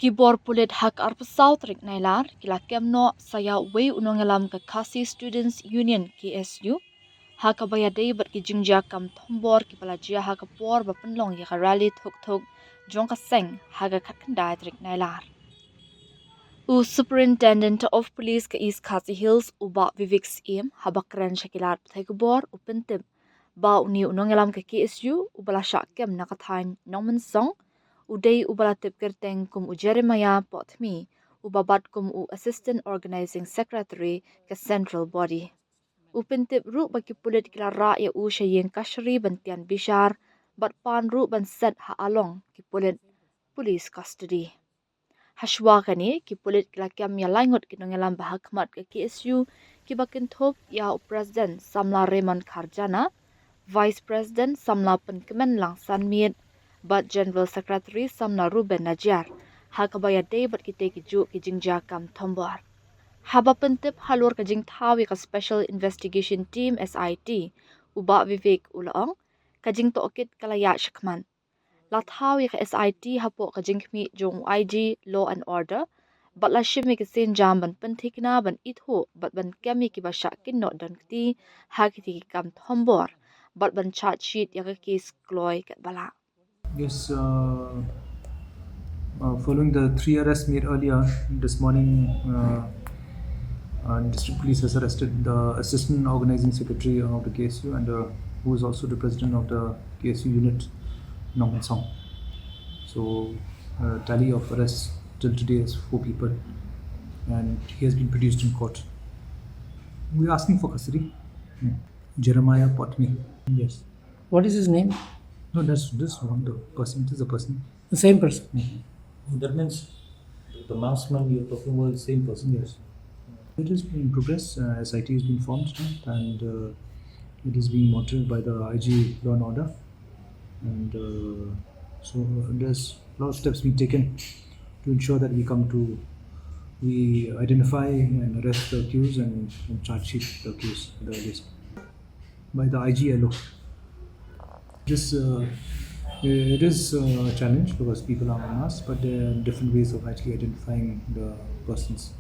Kibor pulit hak arpesau tarik Nailar, kila kemno saya uwei nongialam ke KSU Students Union KSU, hak bayadei bat ki jingjia kam thombor ki palajia hak por bapenlong ya rally thuk jong ka seng hak kat kendai tarik Nailar. Superintendent of Police ke East Khasi Hills uba Vivek Im habakran shakilat pthekbor upentip ba uni nongialam ke KSU ubala syak kem nakathain nomen song Uday ubala tip kerteng kum u Jeremiah Potmi, ubabat kum u Assistant Organizing Secretary ke Central Body. Upin tip ru bagi pulit kila ra ya u shayeng kashri bantian bishar, bat pan ru ban set ha along ki pulit police custody. Hashwa kani ki pulit kila kiam ya laingot ki nongelam bahakmat ke KSU ki bakin thop ya u President Samla Raymond Kharjana, Vice President Samla Penkemen Lang Sanmit, But General Secretary Samna Ruben Najar, hakabaya day but kite kiju ki jingjia kam thombor. Haba pentip halor ka jing thawi ka Special Investigation Team SIT, uba Vivek ulaong, ka jing tookit kalaya shakman. La thawi ka SIT hapo ka jing kmi jong IG Law and Order, but la shimi ki sin jam ban pentikna ban itho, but ban kami ki basha kin not dan kti, hakiti ki kam thombor, but ban charge sheet yaka case kloy kat bala. Yes, following the 3 arrests made earlier this morning, District Police has arrested the Assistant Organizing Secretary of the KSU and who is also the President of the KSU unit, Nong Song. So, tally of arrests till today is 4 people, and he has been produced in court. We are asking for custody. Jeremiah Potmi. Yes. What is his name? No, that's this one. The person. It is a person. The same person. That means the marksman you're talking about is the same person. Yes. It is in progress. SIT has been formed and it is being monitored by the IG Law and Order. And so there's a lot of steps being taken to ensure that we identify and arrest the accused and charge sheet the accused at the earliest by the IGLO. This it is a challenge because people are on us, but there are different ways of actually identifying the persons.